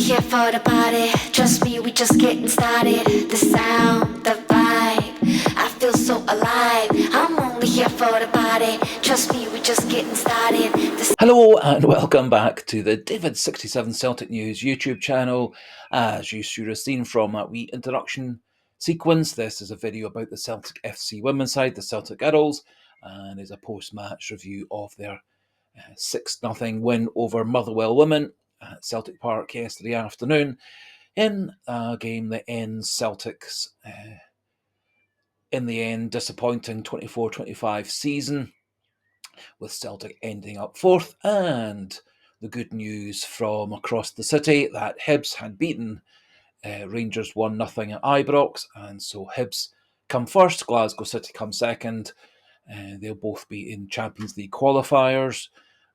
here for the party. Trust me, we just getting started. The sound, the vibe, I feel so alive. I'm only here for the party. Trust me, we just getting started. Hello and welcome back to the David67 Celtic News YouTube channel. As you should have seen from that wee introduction sequence, this is a video about the Celtic FC women's side, the Celtic Ghirls, and is a post-match review of their 6-0 win over Motherwell women at Celtic Park yesterday afternoon in a game that ends Celtic's, in the end, disappointing 24-25 season, with Celtic ending up fourth, and the good news from across the city that Hibs had beaten Rangers 1-0 at Ibrox, and so Hibs come first, Glasgow City come second. They'll both be in Champions League qualifiers,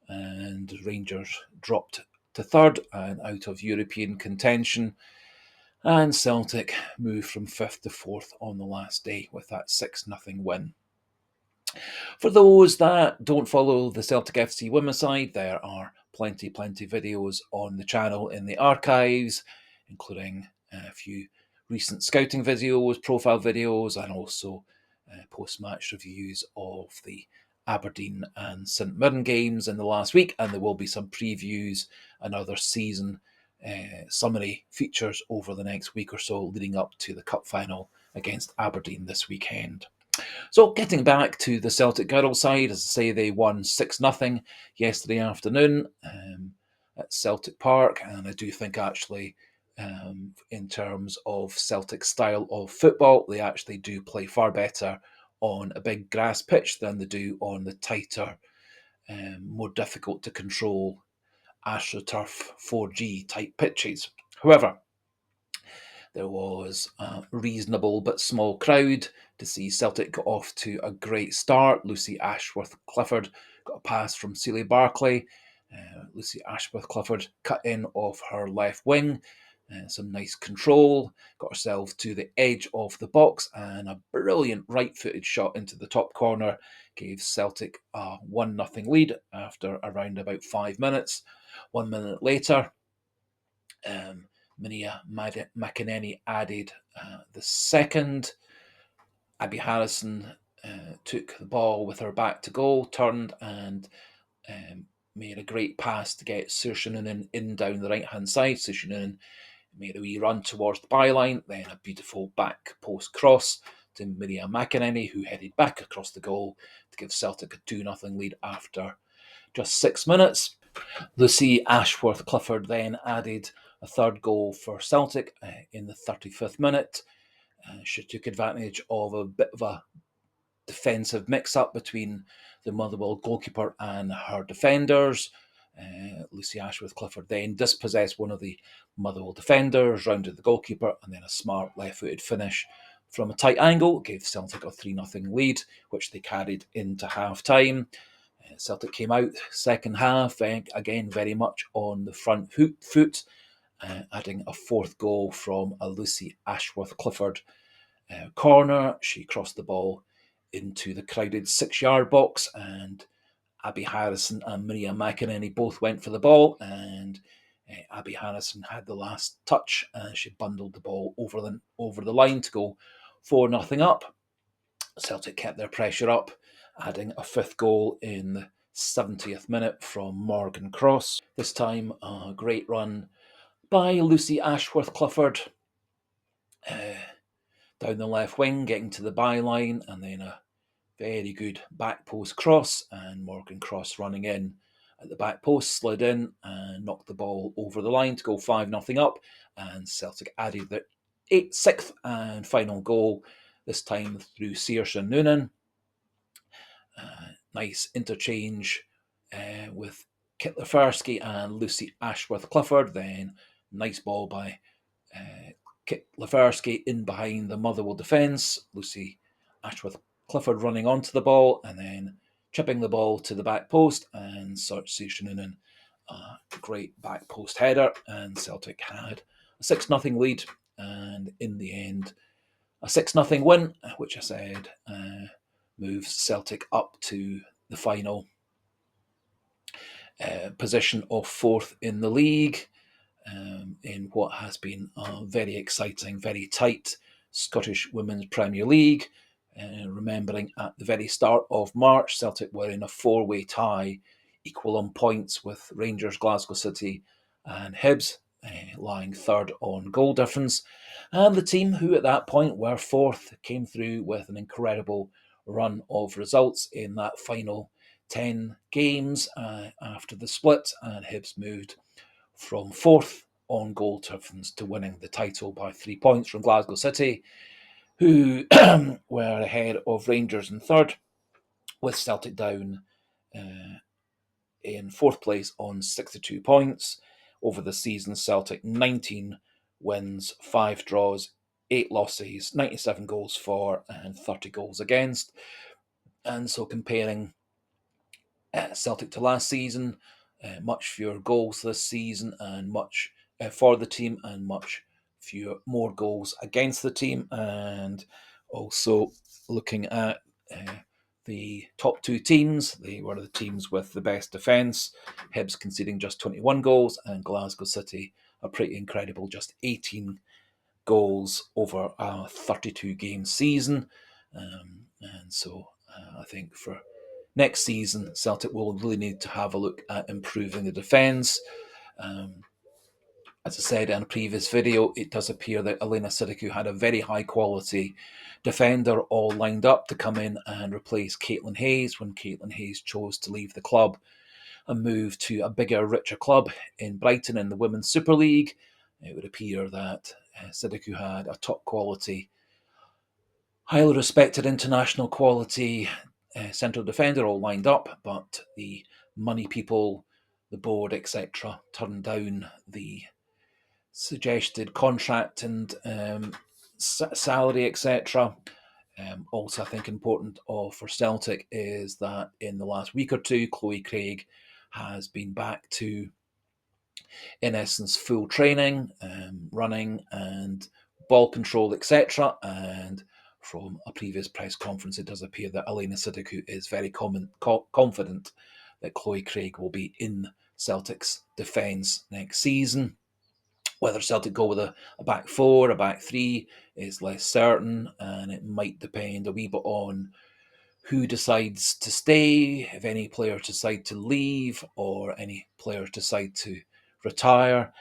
and Rangers dropped to third and out of European contention, and Celtic moved from fifth to fourth on the last day with that 6-0 win. For those that don't follow the Celtic FC women's side, there are plenty videos on the channel in the archives, including a few recent scouting videos, profile videos, and also post-match reviews of the Aberdeen and St Mirren games in the last week, and there will be some previews and other season summary features over the next week or so leading up to the cup final against Aberdeen this weekend. So getting back to the Celtic Girls side, as I say, they won 6-0 yesterday afternoon at Celtic Park, and I do think actually in terms of Celtic style of football, they actually do play far better on a big grass pitch than they do on the tighter, more difficult to control AstroTurf 4G type pitches. However, there was a reasonable but small crowd to see Celtic got off to a great start. Lucy Ashworth-Clifford got a pass from Celia Barclay. Lucy Ashworth-Clifford cut in off her left wing. Some nice control, got herself to the edge of the box, and a brilliant right-footed shot into the top corner gave Celtic a 1-0 lead after around about 5 minutes. 1 minute later, Minia McInerney added the second. Abby Harrison took the ball with her back to goal, turned and made a great pass to get Saoirse in down the right-hand side. Saoirse made a wee run towards the byline, then a beautiful back post cross to Minia McInerney, who headed back across the goal to give Celtic a 2-0 lead after just 6 minutes. Lucy Ashworth-Clifford then added a third goal for Celtic in the 35th minute. She took advantage of a bit of a defensive mix-up between the Motherwell goalkeeper and her defenders. Lucy Ashworth-Clifford then dispossessed one of the Motherwell defenders, rounded the goalkeeper, and then a smart left-footed finish from a tight angle gave Celtic a 3-0 lead, which they carried into half-time. Celtic came out second half, again very much on the front foot, adding a fourth goal from a Lucy Ashworth-Clifford corner. She crossed the ball into the crowded 6-yard box, and Abby Harrison and Minia McInerney both went for the ball, and Abby Harrison had the last touch, and she bundled the ball over the line to go 4-0 up. Celtic kept their pressure up, adding a fifth goal in the 70th minute from Morgan Cross. This time, a great run by Lucy Ashworth-Clifford down the left wing, getting to the byline, and then a very good back post cross, and Morgan Cross running in at the back post, slid in and knocked the ball over the line to go 5-0 up, and Celtic added their sixth and final goal, this time through Saoirse Noonan. Nice interchange with Kit Lefersky and Lucy Ashworth-Clifford. Then nice ball by Kit Lefersky in behind the Motherwell defence. Lucy Ashworth-Clifford running onto the ball and then chipping the ball to the back post, and Saoirse Noonan a great back post header, and Celtic had a 6-0 lead, and in the end a 6-0 win, which I said moves Celtic up to the final position of fourth in the league. in what has been a very exciting, very tight Scottish Women's Premier League. Remembering at the very start of March, Celtic were in a four-way tie, equal on points with Rangers, Glasgow City, and Hibs, lying third on goal difference. And the team, who at that point were fourth, came through with an incredible run of results in that final 10 games after the split, and Hibs moved from fourth on goal difference to winning the title by 3 points from Glasgow City, who were ahead of Rangers in third, with Celtic down in fourth place on 62 points. Over the season, Celtic 19 wins, 5 draws, 8 losses, 97 goals for, and 30 goals against. And so comparing Celtic to last season, much fewer goals this season, and much for the team, and much fewer more goals against the team. And also looking at the top two teams, they were the teams with the best defence. Hibs conceding just 21 goals, and Glasgow City a pretty incredible just 18 goals over a 32 game season. And so I think for next season, Celtic will really need to have a look at improving the defence. As I said in a previous video, it does appear that Elena Siriku had a very high quality defender all lined up to come in and replace Caitlin Hayes when Caitlin Hayes chose to leave the club and move to a bigger, richer club in Brighton in the Women's Super League. It would appear that Siriku had a top quality, highly respected international quality central defender all lined up, but the money people, the board, etc., turned down the suggested contract and salary, etc. Also, I think important for Celtic is that in the last week or two, Chloe Craig has been back to, in essence, full training, running and ball control, etc. And from a previous press conference, it does appear that Elena Sidikou is very confident that Chloe Craig will be in Celtic's defence next season. Whether Celtic go with a back four, a back three is less certain, and it might depend a wee bit on who decides to stay, if any players decide to leave, or any players decide to retire.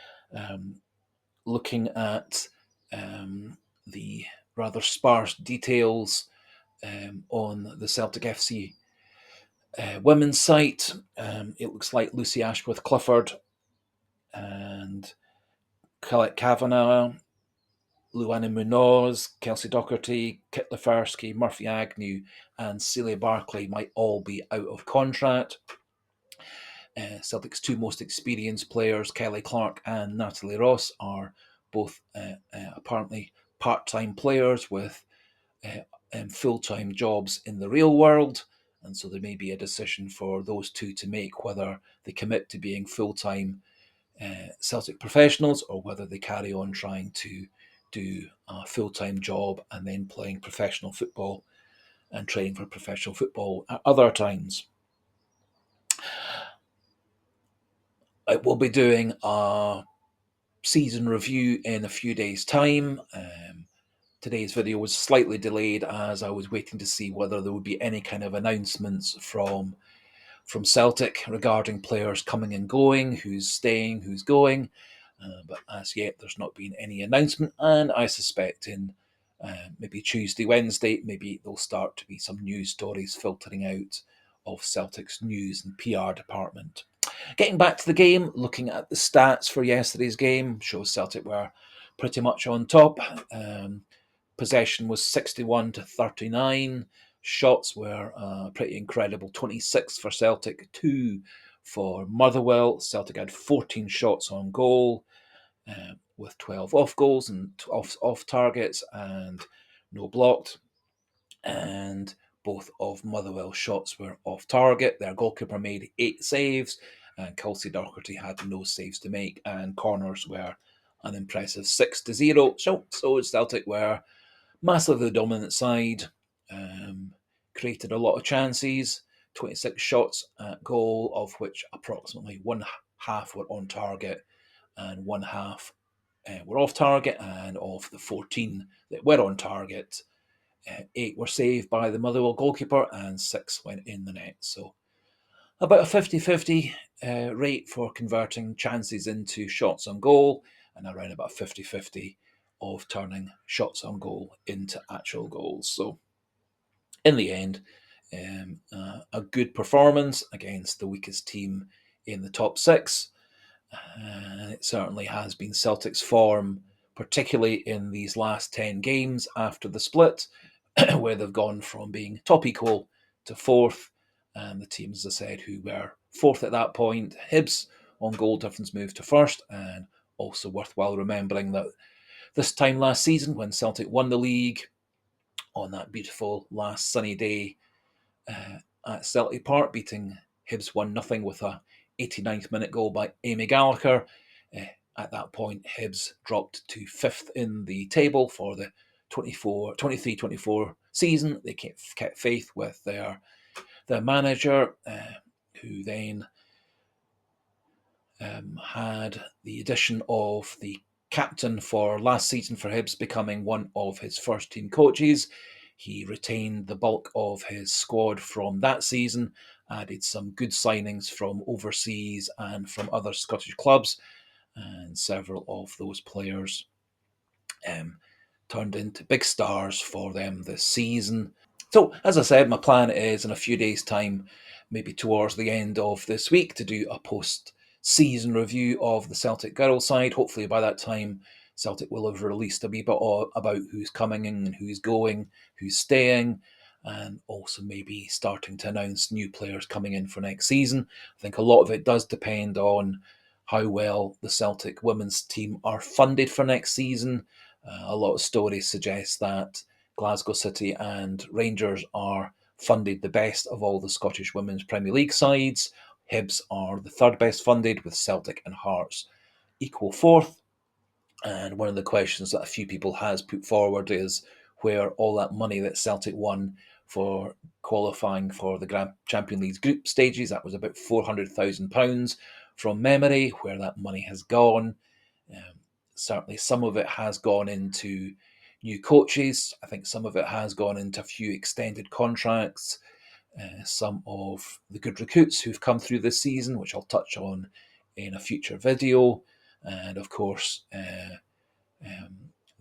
Looking at the rather sparse details on the Celtic FC women's site, it looks like Lucy Ashworth Clifford and Colette Kavanagh, Luana Munoz, Kelsey Docherty, Kit Lefersky, Murphy Agnew, and Celia Barclay might all be out of contract. Celtic's two most experienced players, Kelly Clark and Natalie Ross, are both apparently part-time players with full-time jobs in the real world. And so there may be a decision for those two to make whether they commit to being full-time Celtic professionals or whether they carry on trying to do a full-time job and then playing professional football and training for professional football at other times. I will be doing a season review in a few days' time. Today's video was slightly delayed as I was waiting to see whether there would be any kind of announcements from Celtic regarding players coming and going, who's staying, who's going. But as yet, there's not been any announcement, and I suspect in maybe Tuesday, Wednesday, maybe there'll start to be some news stories filtering out of Celtic's news and PR department. Getting back to the game, looking at the stats for yesterday's game, shows Celtic were pretty much on top. Possession was 61 to 39. Shots were pretty incredible, 26 for Celtic, 2 for Motherwell. Celtic had 14 shots on goal, with 12 off goals and off targets and no blocked. And both of Motherwell's shots were off target. Their goalkeeper made 8 saves, and Kelsey Docherty had no saves to make, and corners were an impressive 6-0. So Celtic were massively dominant side, created a lot of chances, 26 shots at goal, of which approximately one half were on target, and one half were off target, and of the 14 that were on target, 8 were saved by the Motherwell goalkeeper and 6 went in the net. So about a 50-50 rate for converting chances into shots on goal, and around about 50-50 of turning shots on goal into actual goals. So in the end, a good performance against the weakest team in the top 6. It certainly has been Celtic's form, particularly in these last 10 games after the split, where they've gone from being top equal to 4th. And the teams, as I said, who were 4th at that point, Hibs on goal difference moved to 1st. And also worthwhile remembering that this time last season, when Celtic won the league on that beautiful last sunny day at Celtic Park, beating Hibs 1-0 with a 89th minute goal by Amy Gallagher. At that point, Hibs dropped to 5th in the table for the 23-24 season. They kept faith with their manager, who then had the addition of the captain for last season for Hibs becoming one of his first team coaches. He retained the bulk of his squad from that season, added some good signings from overseas and from other Scottish clubs, and several of those players turned into big stars for them this season. So, as I said, my plan is in a few days' time, maybe towards the end of this week, to do a post-season review of the Celtic Girls side. Hopefully by that time, Celtic will have released a wee bit about who's coming in and who's going, who's staying, and also maybe starting to announce new players coming in for next season. I think a lot of it does depend on how well the Celtic women's team are funded for next season. A lot of stories suggest that Glasgow City and Rangers are funded the best of all the Scottish Women's Premier League sides. Hibs are the third best funded, with Celtic and Hearts equal 4th. And one of the questions that a few people has put forward is where all that money that Celtic won for qualifying for the Grand Champion League's group stages, that was about £400,000 from memory, where that money has gone. Certainly some of it has gone into new coaches. I think some of it has gone into a few extended contracts. Some of the good recruits who've come through this season, which I'll touch on in a future video. And of course,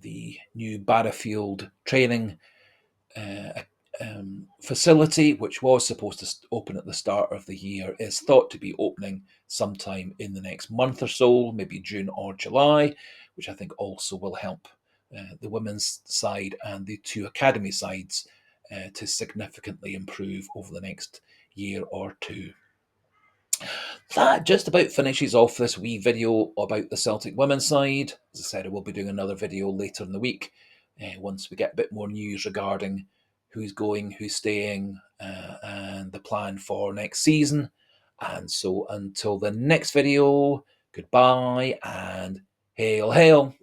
the new Barrafield training facility, which was supposed to open at the start of the year, is thought to be opening sometime in the next month or so, maybe June or July, which I think also will help the women's side and the 2 academy sides to significantly improve over the next year or 2. That just about finishes off this wee video about the Celtic women's side. As I said, I will be doing another video later in the week once we get a bit more news regarding who's going, who's staying, and the plan for next season. And so until the next video, goodbye and hail, hail.